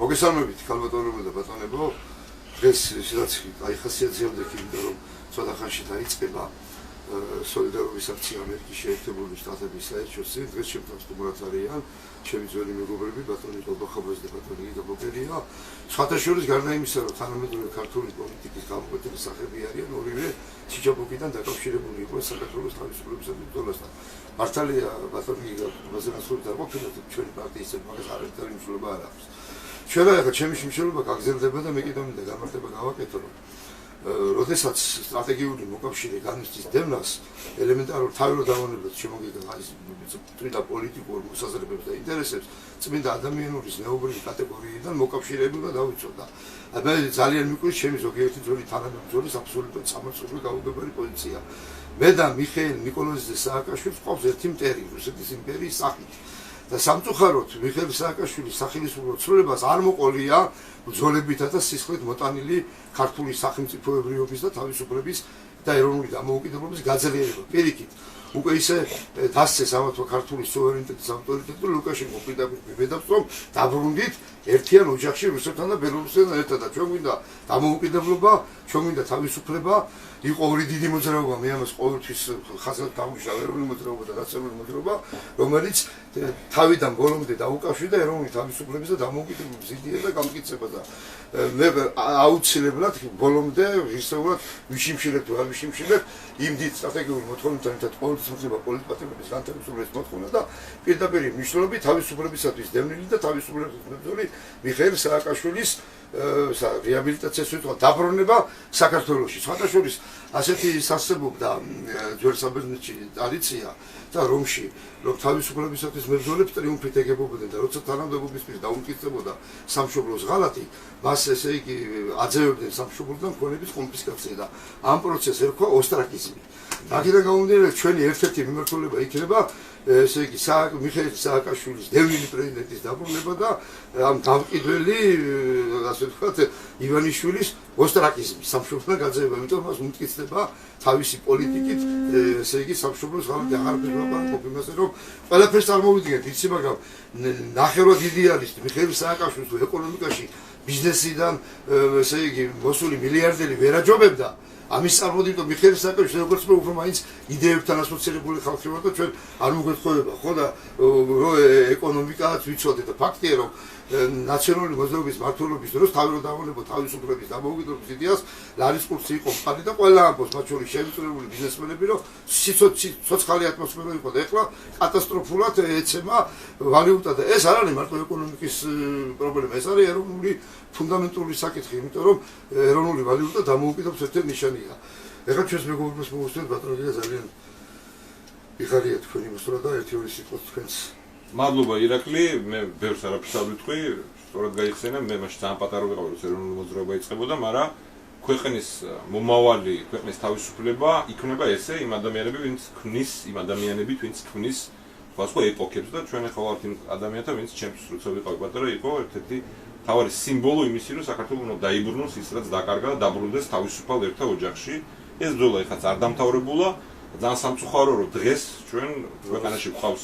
მოგესალმებით, ქალბატონებო და ბატონებო. დღეს სადაც აიხასიათებდეთ, იმიტომ რომ ცოტა ხანში დაიწყება სოლიდარობის აქცია ამერიკის შეერთებული შტატების საელჩოში. დღეს შემდგომ სტუმრად არიან ჩემი ძველი მეგობრები, ბატონი კოლბახაბაძე და ბატონი იდა ბოკერია. სხვათა შორის გარდა იმისა, რომ თანამედროვე ქართული პოლიტიკის გამოყენების სახები არიან, ორივე სიჩაბუკიდან დაკავშირებული იყო საქართველოს თავისუფლებისა და ბრძოლასთან. მართალია ბატონი ბაზარასული დაყოფილა ჩვენი პარტიის მაგას არაერთი მნიშვნელობა არ აქვს. ჩვენ ახლა ჩემი შემშელობა გაგრძელდება და მე კიდევ მინდა გამარტება გავაკეთო, რომ როდესაც სტრატეგიული მოკავშირე განვიცდის დევნას, ელემენტარულ თავი რომ დავანებოთ შემოგიგა ის წმინდა პოლიტიკურ მოსაზრებებს და ინტერესებს, წმინდა ადამიანური ზნეობრივი კატეგორიიდან მოკავშირეები და დავიცოთ. მე ძალიან მიყვარს ჩემი ზოგიერთი ძველი თანამებრძოლის აბსოლუტურად სამართლიანი გაუგებარი პოზიცია. მე და მიხეილ ნიკოლოზიძე სააკაშვილს ყავს ერთი მტერი რუსეთის იმპერიის სახით. და სამწუხაროდ მიხეილ სააკაშვილის სახელმწიფო ცვლილებას არ მოყოლია ბრძოლებითა და სისხლით მოტანილი ქართული სახელმწიფოებრიობის და თავისუფლების და ეროვნული დამოუკიდებლობის გაძლიერება. პირიქით, უკვე ისე დასცეს ამათო ქართული სუვერენიტეტის ავტორიტეტი ლუკაშენკო პირდაპირ მებედავს, რომ დაბრუნდით ერთიან ოჯახში რუსეთთან და ბელორუსეთთან ერთად და ჩვენ გვინდა დამოუკიდებლობა, ჩვენ გვინდა თავისუფლება. იყო ორი დიდი მოძრაობა, მე ამას ყოველთვის ხაზად დავუშავე, ეროვნული მოძრაობა და ნაციონალური მოძრაობა, რომელიც თავიდან ბოლომდე დაუკავშირდა ეროვნული თავისუფლების და დამოუკიდებლობის იდეას და გამტკიცებას და მე აუცილებლად ბოლომდე ისევად ვიშიმშილებ თუ არ ვიშიმშილებ იმ დიდ სტრატეგიულ მოთხოვნებთან ერთად ყოველთვის მოხდება პოლიტპატიმრების განთავისუფლების მოთხოვნა და პირდაპირ მნიშვნელობით თავისუფლებისათვის დევნილი და თავისუფლების მებრძოლი მიხეილ სააკაშვილის რეაბილიტაციას ვიტყვა დაბრუნება საქართველოში. სხვათა შორის ასეთი სასწებობდა ძველ საბერძნეთში ტრადიცია და რომში, რომ თავისუფლებისათვის მებრძოლებს ტრიუმფით ეგებობდნენ და როცა თანამდებობისთვის დაუმტკიცებოდა სამშობლოს ღალატი, მას ესე იგი აძევებდნენ სამშობლოდან ქონების კონფისკაცია და ამ პროცესს ერქვა ოსტრაკიზმი. აქედან გამომდინარე, ჩვენი ერთ-ერთი მიმართულება იქნება ესე იგი მიხეილ სააკაშვილის დევნილი პრეზიდენტის დაბრუნება და ამ დამყიდველი ასე ვთქვათ ივანიშვილის ოსტრაკიზმი სამშობლოდან გაძევება, იმიტომ რომ მას უმტკიცდება თავისი პოლიტიკით ესე იგი სამშობლოს ღალატი აღარ ფერმაპარაკობ იმასე რომ ყველაფერს წარმოვიდგინეთ, იცი, მაგრამ ნახევრად იდეალისტი მიხეილ სააკაშვილს ეკონომიკაში ბიზნესიდან ესე იგი მოსული მილიარდელი ვერ აჯობებდა. ამის წარმოდით რომ მიხეილ სააკაშვილს როგორც მე უფრო მაინც იდეებთან ასოცირებული ხალხი ვარ და ჩვენ არ მოგვეთხოვება ხო და ეკონომიკაც ვიცოდეთ და ფაქტია რომ ნაციონალური მოძრაობის მმართველობის დროს თავი რომ დავანებო თავისუფლების დამოუკიდებლობის იდეას ლარის კურსი იყო მხარი და ყველა ამბობს მათ შორის შემწირებული ბიზნესმენები რომ სიცოცხალი ატმოსფერო იყო და ეხლა კატასტროფულად ეცემა ვალუტა და ეს არ არის მარტო ეკონომიკის პრობლემა, ეს არის ეროვნული ფუნდამენტური საკითხი, იმიტომ რომ ეროვნული ვალუტა დამოუკიდებლობის ერთ-ერთი ნიშანია. ეხლა ჩვენს მეგობრებს მოგესწრებით ბატონი და ძალიან მიხარია თქვენი მოსვლა და ერთი-ორი სიტყვა თქვენს. მადლობა ირაკლი, მე ბევრს არაფერს არ ვიტყვი, სწორად გაიხსენა, მე მაშინ ძალიან პატარა ვიყავი, რომ ეროვნული მოძრაობა იწყებოდა, მაგრამ ქვეყნის მომავალი, ქვეყნის თავისუფლება იქნება ესე იმ ადამიანები, ვინც ქმნის სხვა ეპოქებს და ჩვენ ახლა ვართ იმ ადამიანთა, ვინც ჩემთვის როცა ვიყავი პატარა, იყო ერთ-ერთი თავარი სიმბოლო იმისი, რომ საქართველოს უნდა დაიბრუნოს ის, რაც დაკარგა და დაბრუნდეს თავისუფალ ერთა ოჯახში. ეს ბრძოლა ეხლა არ დამთავრებულა, ძალიან სამწუხარო, რომ დღეს ჩვენ ქვეყანაში გვყავს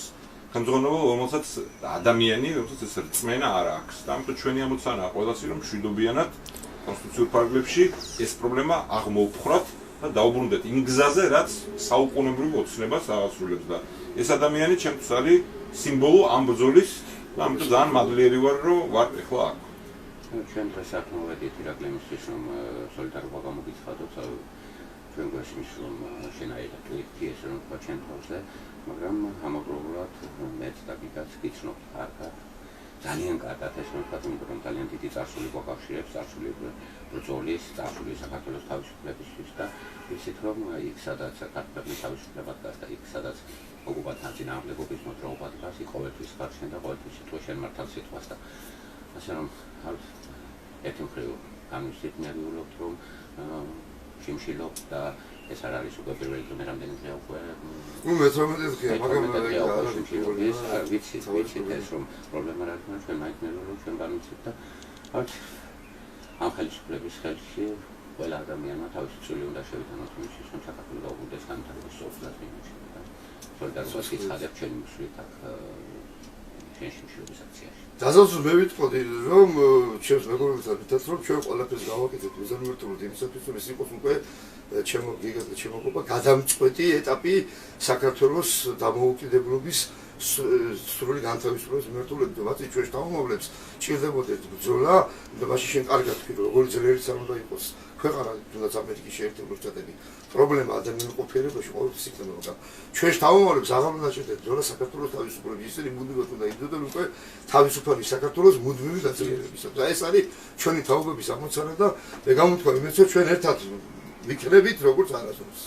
ხელმძღვანელობა, რომელსაც ადამიანი, რომელსაც ეს რწმენა არ აქვს. და ამიტომ ჩვენი ამოცანაა ყველასი, რომ მშვიდობიანად კონსტიტუციურ ფარგლებში ეს პრობლემა აღმოვფხრათ და დაუბრუნდეთ იმ გზაზე, რაც საუკუნეებრივ ოცნებას აღასრულებს და ეს ადამიანი ჩემთვის არის სიმბოლო ამ ბრძოლის და ამიტომ ძალიან მადლიერი ვარ, რომ ვარ ეხლა აქ. ჩვენ დღეს აქ მოვედით ირაკლი იმისთვის, რომ სოლიდარობა გამოგიცხადოთ, ჩვენ გვესმის, რომ შენაირად ერთი ეს რომ თქვა ჩვენ თავზე, მაგრამ ამავდროულად მეც და გიგაც გიცნობ კარგად, ძალიან კარგად ეს რომ თქვა, იმიტომ რომ ძალიან დიდი წარსული გვაკავშირებს, წარსული ბრძოლის, წარსული საქართველოს თავისუფლებისთვის და ისეთ რომ იქ სადაც საქართველოს თავისუფლება დგას და იქ სადაც ოკუპანტთა წინააღმდეგობის მოძრაობა დგას, იქ ყოველთვის ხარშენ და ყოველთვის სიტყვა შენ მართალ სიტყვას და ასე რომ ერთი მხრივ განვიცდით მე ვიულობთ რომ შიმშილობ და ეს არ არის უკვე პირველი თუ რამდენი დღეა უკვე მე-18 დღეა, მაგრამ ვიცით ეს რომ პრობლემა რა არის, ჩვენ მაინც რომ ჩვენ განვიცდით და ამ ხელისუფლების ხელში ყველა ადამიანმა თავისი წვლილი უნდა შევიტანოს იმისთვის, რომ საქართველო ჩვენში მშრომლის აქციაში. დასაწყისში მე ვიტყოდი რომ ჩემს მეგობრებთან ერთად რომ ჩვენ ყველაფერს გავაკეთებთ მიზანმიმართულად იმისათვის რომ ეს იყოს უკვე ჩემო გიგანტი ჩემო გობა გადამწყვეტი ეტაპი საქართველოს დამოუკიდებლობის სრული განთავისუფლების მიმართულებით და მათი ჩვენ შთამომავლებს ჭირდებოდეთ ბრძოლა და მაშინ შენ კარგად თქვი რომ როგორი ძლიერიც არ უნდა იყოს ქვეყანა თუნდაც ამერიკის შეერთებული შტატები პრობლემა ადამიანის ყოფიერებაში ყოველთვის იქნება მაგრამ ჩვენ შთამომავლებს აღარ უნდა ჭირდეთ ბრძოლა საქართველოს თავისუფლების ისინი მუდმივად უნდა იბრძოდნენ უკვე თავისუფალი საქართველოს მუდმივი გაძლიერებისას და ეს არის ჩვენი თაობების ამოცანა და მე გამოვთქვა იმედს რომ ჩვენ ერთად ვიქნებით როგორც არასდროს